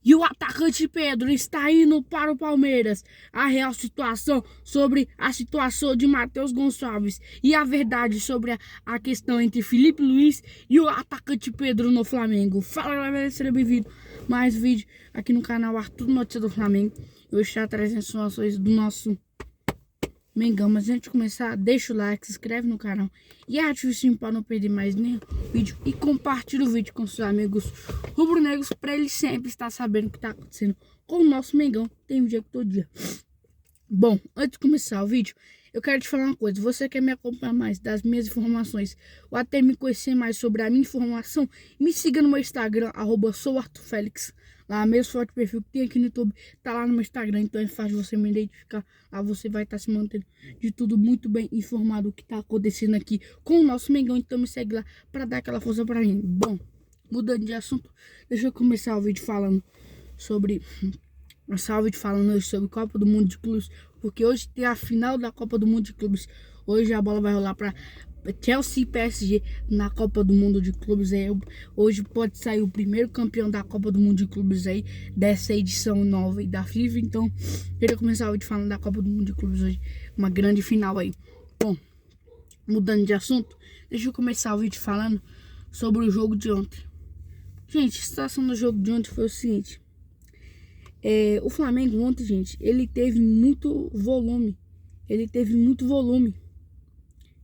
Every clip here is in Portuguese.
E o atacante Pedro está indo para o Palmeiras. A real situação sobre a situação de Matheus Gonçalves e a verdade sobre a questão entre Felipe Luiz e o atacante Pedro no Flamengo. Fala galera, seja bem-vindo a mais um vídeo aqui no canal Arthur Notícias do Flamengo. Eu estou trazendo informações do nosso Mengão, mas antes de começar, deixa o like, se inscreve no canal e ativa o sininho para não perder mais nenhum vídeo e compartilha o vídeo com seus amigos rubro-negros para eles sempre estar sabendo o que está acontecendo com o nosso Mengão. Tem vídeo aqui todo dia. Bom, antes de começar o vídeo, eu quero te falar uma coisa. Você quer me acompanhar mais das minhas informações ou até me conhecer mais sobre a minha informação? Me siga no meu Instagram, @souarthurfelix. Lá, mesmo forte perfil que tem aqui no YouTube, tá lá no meu Instagram, então é fácil você me identificar. Lá você vai estar se mantendo de tudo muito bem informado o que tá acontecendo aqui com o nosso Mengão. Então me segue lá para dar aquela força para mim. Bom, mudando de assunto, deixa eu começar o vídeo falando sobre Copa do Mundo de Clubes, porque hoje tem a final da Copa do Mundo de Clubes. Hoje a bola vai rolar para Chelsea e PSG na Copa do Mundo de Clubes. Hoje pode sair o primeiro campeão da Copa do Mundo de Clubes aí, dessa edição nova aí da FIFA. Então, queria começar o vídeo falando da Copa do Mundo de Clubes hoje, uma grande final aí. Bom, mudando de assunto, deixa eu começar o vídeo falando sobre o jogo de ontem. Gente, a situação do jogo de ontem foi o seguinte. O Flamengo ontem, gente, ele teve muito volume.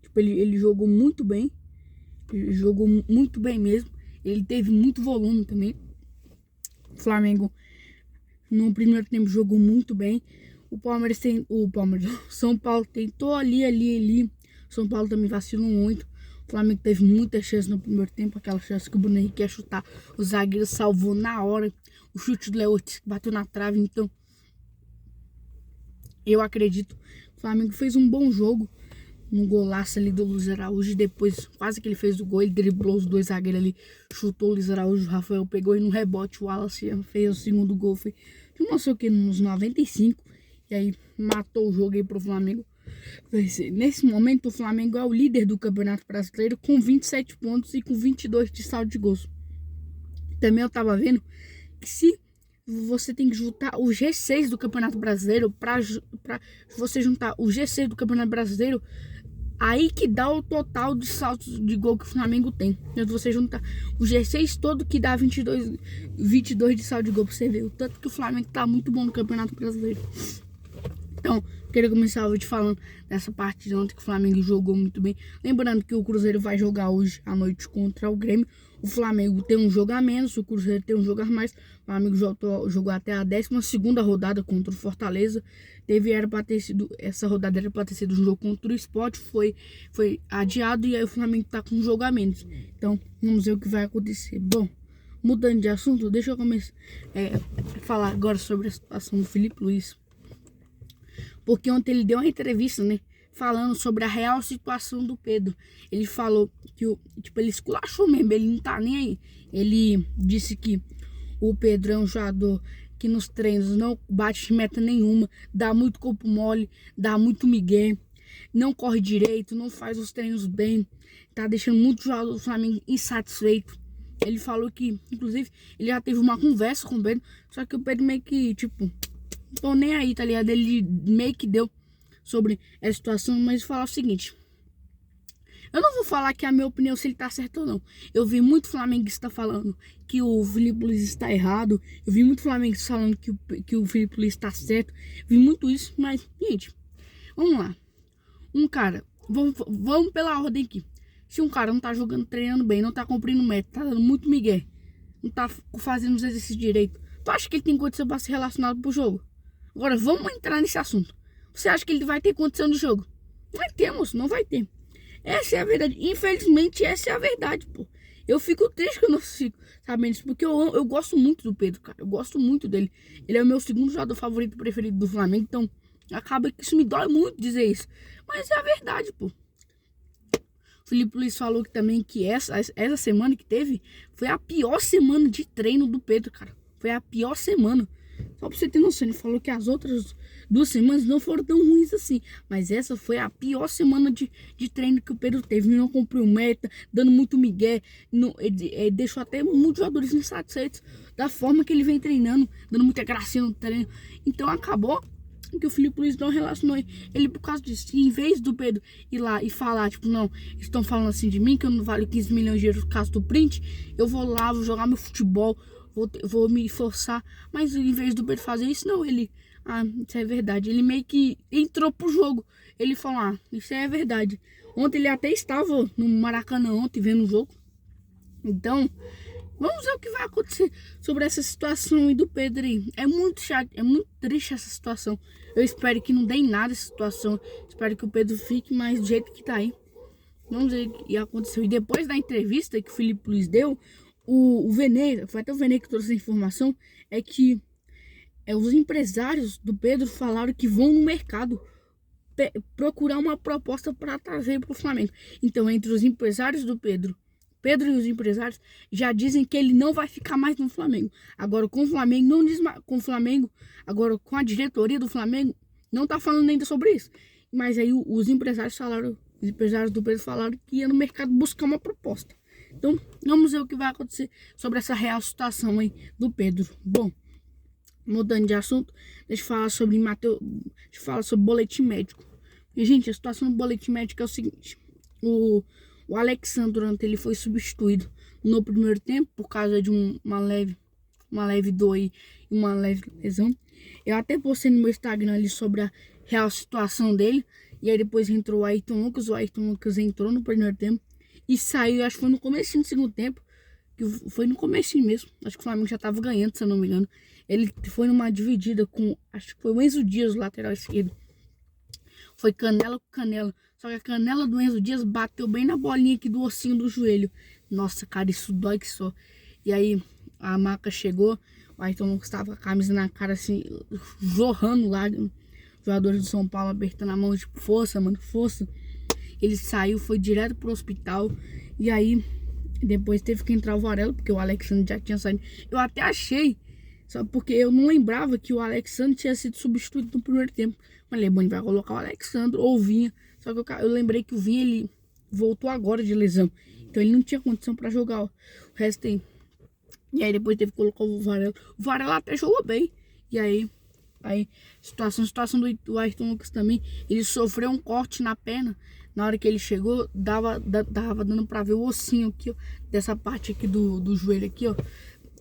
Tipo, ele jogou muito bem. Ele jogou muito bem mesmo. Ele teve muito volume também. O Flamengo, no primeiro tempo, jogou muito bem. São Paulo tentou ali. São Paulo também vacilou muito. O Flamengo teve muita chance no primeiro tempo. Aquela chance que o Bruno Henrique ia chutar. O zagueiro salvou na hora. O chute do Léo Ortiz bateu na trave. Então, eu acredito que o Flamengo fez um bom jogo. No golaço ali do Luiz Araújo. E depois, quase que ele fez o gol. Ele driblou os dois zagueiros ali. Chutou o Luiz Araújo. O Rafael pegou e no rebote o Wallace fez o segundo gol. Foi, não sei o que, nos 95. E aí matou o jogo aí pro Flamengo. Nesse momento, o Flamengo é o líder do Campeonato Brasileiro com 27 pontos e com 22 de saldo de gols. Também eu tava vendo que se você tem que juntar o G6 do Campeonato Brasileiro, pra você juntar o G6 do Campeonato Brasileiro, aí que dá o total de saltos de gol que o Flamengo tem. Então você juntar o G6 todo que dá 22 de saldo de gol pra você ver o tanto que o Flamengo tá muito bom no Campeonato Brasileiro. Então, queria começar o vídeo falando dessa parte de ontem que o Flamengo jogou muito bem. Lembrando que o Cruzeiro vai jogar hoje à noite contra o Grêmio. O Flamengo tem um jogo a menos, o Cruzeiro tem um jogo a mais. O Flamengo jogou até a 12ª rodada contra o Fortaleza. Essa rodada era para ter sido um jogo contra o Sport, foi adiado e aí o Flamengo tá com um jogo a menos. Então, vamos ver o que vai acontecer. Bom, mudando de assunto, deixa eu começar a falar agora sobre a situação do Felipe Luiz. Porque ontem ele deu uma entrevista, né? Falando sobre a real situação do Pedro. Ele falou que ele esculachou mesmo, ele não tá nem aí. Ele disse que o Pedro é um jogador que nos treinos não bate meta nenhuma, dá muito corpo mole, dá muito migué, não corre direito, não faz os treinos bem, tá deixando muito jogador do Flamengo insatisfeito. Ele falou que, inclusive, ele já teve uma conversa com o Pedro, só que o Pedro meio que, tipo, não tô nem aí, tá ligado? Ele meio que deu sobre essa situação, mas falar o seguinte. Eu não vou falar que é a minha opinião se ele tá certo ou não. Eu vi muito flamenguista falando que o Felipe Luiz está errado. Eu vi muito flamenguista falando que o Felipe Luiz está certo. Vi muito isso, mas, gente, vamos lá. Um cara, vamos pela ordem aqui. Se um cara não tá jogando, treinando bem, não tá cumprindo meta, tá dando muito migué, não tá fazendo os exercícios direito, tu acha que ele tem condição pra ser relacionado pro jogo? Agora, vamos entrar nesse assunto. Você acha que ele vai ter condição de jogo? Não vai ter, moço, não vai ter. Essa é a verdade. Infelizmente, essa é a verdade, pô. Eu fico triste que eu não fico sabendo isso, porque eu gosto muito do Pedro, cara. Eu gosto muito dele. Ele é o meu segundo jogador favorito preferido do Flamengo, então acaba que isso me dói muito dizer isso. Mas é a verdade, pô. O Felipe Luiz falou que também que essa semana que teve foi a pior semana de treino do Pedro, cara. Foi a pior semana. Só pra você ter noção, ele falou que as outras 2 semanas não foram tão ruins assim. Mas essa foi a pior semana de treino que o Pedro teve. Ele não cumpriu meta, dando muito migué. Ele deixou até muitos jogadores insatisfeitos da forma que ele vem treinando, dando muita gracinha no treino. Então acabou que o Felipe Luiz não relacionou ele por causa disso. E em vez do Pedro ir lá e falar, tipo, não, estão falando assim de mim, que eu não valho 15 milhões de euros por causa do print, eu vou lá, vou jogar meu futebol, vou me esforçar. Mas em vez do Pedro fazer isso, não, ele, isso é verdade. Ele meio que entrou pro jogo. Ele falou, isso é verdade. Ontem ele até estava no Maracanã ontem, vendo o jogo. Então, vamos ver o que vai acontecer sobre essa situação aí do Pedro aí. É muito chato, é muito triste essa situação. Eu espero que não dê em nada essa situação. Espero que o Pedro fique mais do jeito que tá aí. Vamos ver o que aconteceu. E depois da entrevista que o Felipe Luiz deu, o Vene, foi até o Vene que trouxe a informação, é que os empresários do Pedro falaram que vão no mercado procurar uma proposta para trazer para o Flamengo. Então, entre os empresários do Pedro e os empresários já dizem que ele não vai ficar mais no Flamengo. Agora com o Flamengo não diz mais, com o Flamengo, agora com a diretoria do Flamengo não tá falando ainda sobre isso. Mas aí os empresários do Pedro falaram que ia no mercado buscar uma proposta. Então, vamos ver o que vai acontecer sobre essa real situação aí do Pedro. Bom, mudando de assunto, deixa eu falar sobre boletim médico. E, gente, a situação do boletim médico é o seguinte: o Alexandre ontem ele foi substituído no primeiro tempo por causa de uma leve dor e uma leve lesão. Eu até postei no meu Instagram ali sobre a real situação dele. E aí depois entrou o Ayrton Lucas. O Ayrton Lucas entrou no primeiro tempo e saiu, acho que foi no comecinho do segundo tempo. Que foi no comecinho mesmo. Acho que o Flamengo já tava ganhando, se eu não me engano. Ele foi numa dividida com, acho que foi o Enzo Dias, o lateral esquerdo. Foi canela com canela. Só que a canela do Enzo Dias bateu bem na bolinha aqui do ossinho do joelho. Nossa, cara, isso dói que só. E aí a maca chegou. O Ayrton Lucas estava com a camisa na cara assim, jorrando lágrimas. Jogadores do São Paulo apertando a mão, tipo, força, mano, força. Ele saiu, foi direto pro hospital. E aí depois teve que entrar o Varela, porque o Alexandre já tinha saído. Eu até achei, só porque eu não lembrava que o Alexandre tinha sido substituído no primeiro tempo. Falei, bom, ele vai colocar o Alexandre ou o Vinha. Só que eu lembrei que o Vinha, ele voltou agora de lesão. Então ele não tinha condição pra jogar o resto aí. E aí depois teve que colocar o Varela. O Varela até jogou bem. E aí situação do Ayrton Lucas também. Ele sofreu um corte na perna. Na hora que ele chegou, dava dando pra ver o ossinho aqui, ó. Dessa parte aqui do joelho aqui, ó.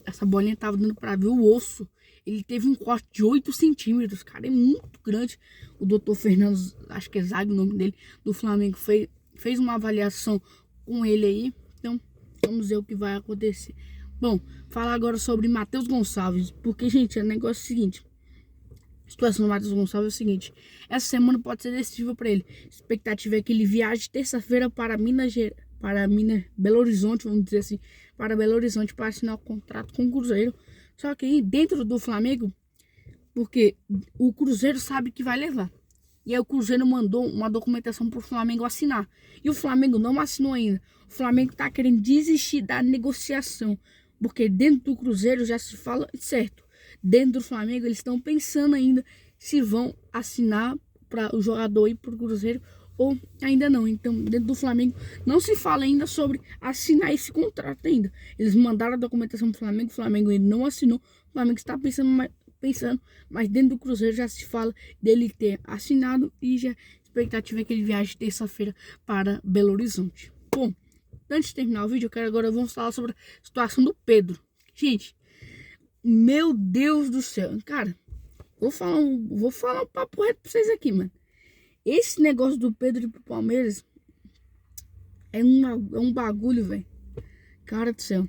Essa bolinha tava dando pra ver o osso. Ele teve um corte de 8 centímetros, cara. É muito grande. O doutor Fernando, acho que é Zague o nome dele, do Flamengo, fez uma avaliação com ele aí. Então, vamos ver o que vai acontecer. Bom, falar agora sobre Matheus Gonçalves. Porque, gente, o negócio é o seguinte. A situação do Matheus Gonçalves é o seguinte: essa semana pode ser decisiva para ele. A expectativa é que ele viaje terça-feira para Belo Horizonte, vamos dizer assim, para Belo Horizonte para assinar o contrato com o Cruzeiro. Só que aí dentro do Flamengo, porque o Cruzeiro sabe que vai levar. E aí o Cruzeiro mandou uma documentação para o Flamengo assinar. E o Flamengo não assinou ainda. O Flamengo está querendo desistir da negociação. Porque dentro do Cruzeiro já se fala certo. Dentro do Flamengo eles estão pensando ainda se vão assinar para o jogador ir para o Cruzeiro ou ainda não. Então dentro do Flamengo não se fala ainda sobre assinar esse contrato ainda. Eles mandaram a documentação para o Flamengo ainda não assinou. O Flamengo está pensando, mas dentro do Cruzeiro já se fala dele ter assinado e já a expectativa é que ele viaje terça-feira para Belo Horizonte. Bom, antes de terminar o vídeo, vamos falar sobre a situação do Pedro. Gente, meu Deus do céu, cara, vou falar um papo reto pra vocês aqui, mano. Esse negócio do Pedro ir pro Palmeiras é um bagulho, velho. Cara do céu.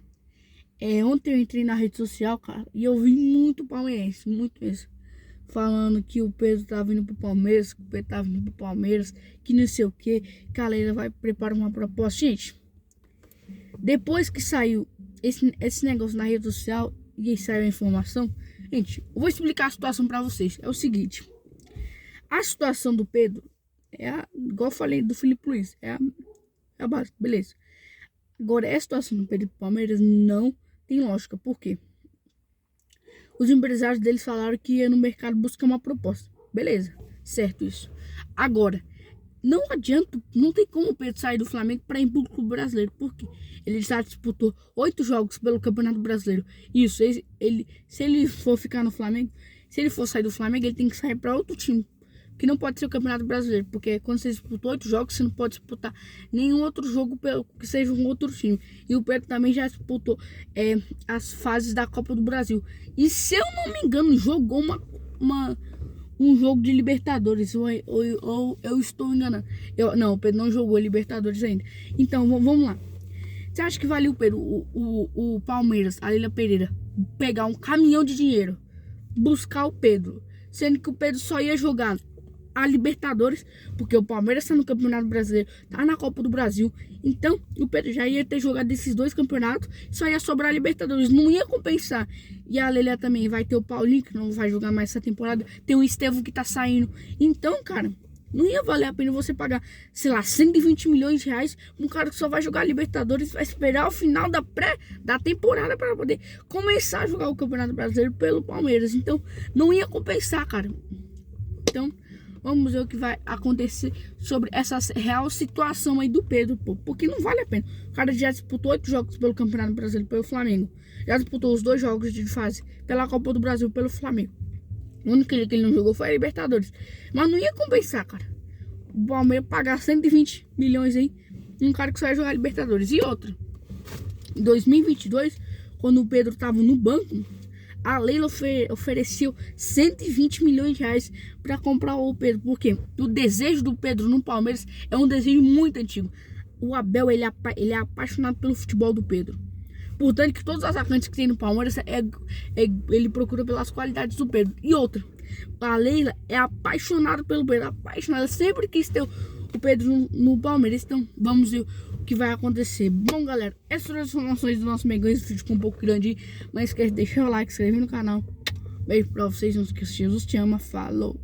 Ontem eu entrei na rede social, cara, e eu vi muito palmeirense, muito mesmo, falando que o Pedro tá vindo pro Palmeiras, que o Pedro tá vindo pro Palmeiras, que não sei o que, que a Galera vai preparar uma proposta. Gente, depois que saiu esse negócio na rede social e aí saiu a informação, gente, eu vou explicar a situação pra vocês. É o seguinte: a situação do Pedro igual eu falei do Felipe Luiz, é a base, beleza. Agora, a situação do Pedro pro Palmeiras não tem lógica. Por quê? Os empresários deles falaram que ia no mercado buscar uma proposta. Beleza, certo isso. Agora, não adianta, não tem como o Pedro sair do Flamengo para ir pro Clube Brasileiro. Por quê? Ele já disputou 8 jogos pelo Campeonato Brasileiro. Isso, se ele for ficar no Flamengo, se ele for sair do Flamengo, ele tem que sair para outro time. Que não pode ser o Campeonato Brasileiro, porque quando você disputou 8 jogos, você não pode disputar nenhum outro jogo que seja um outro time. E o Pedro também já disputou as fases da Copa do Brasil. E se eu não me engano, jogou um jogo de Libertadores. Ou eu estou enganando. Não, o Pedro não jogou Libertadores ainda. Então, vamos lá. Você acha que valeu o Pedro, o Palmeiras, a Leila Pereira, pegar um caminhão de dinheiro, buscar o Pedro, sendo que o Pedro só ia jogar a Libertadores, porque o Palmeiras está no Campeonato Brasileiro, tá na Copa do Brasil, então o Pedro já ia ter jogado esses 2 campeonatos, só ia sobrar a Libertadores, não ia compensar. E a Leila também vai ter o Paulinho, que não vai jogar mais essa temporada, tem o Estevão que tá saindo, então, cara, não ia valer a pena você pagar, sei lá, 120 milhões de reais um cara que só vai jogar a Libertadores, vai esperar o final da temporada para poder começar a jogar o Campeonato Brasileiro pelo Palmeiras. Então, não ia compensar, cara. Então, vamos ver o que vai acontecer sobre essa real situação aí do Pedro, pô. Porque não vale a pena. O cara já disputou 8 jogos pelo Campeonato Brasileiro pelo Flamengo. Já disputou os 2 jogos de fase pela Copa do Brasil pelo Flamengo. O único que ele não jogou foi a Libertadores. Mas não ia compensar, cara. O Palmeiras pagar 120 milhões aí um cara que só ia jogar Libertadores. E outra, em 2022, quando o Pedro tava no banco, a Leila ofereceu 120 milhões de reais para comprar o Pedro. Por quê? O desejo do Pedro no Palmeiras é um desejo muito antigo. O Abel, ele é apaixonado pelo futebol do Pedro. Portanto, que todos os atacantes que tem no Palmeiras, ele procura pelas qualidades do Pedro. E outra, a Leila é apaixonada pelo Pedro. Apaixonada, sempre quis ter o Pedro no Palmeiras. Então, vamos ver o que vai acontecer. Bom, galera, essas são as informações do nosso Megão. Esse vídeo ficou um pouco grande, mas esquece de deixar o like, se inscrever no canal. Beijo pra vocês, não esqueça, Jesus te ama, falou!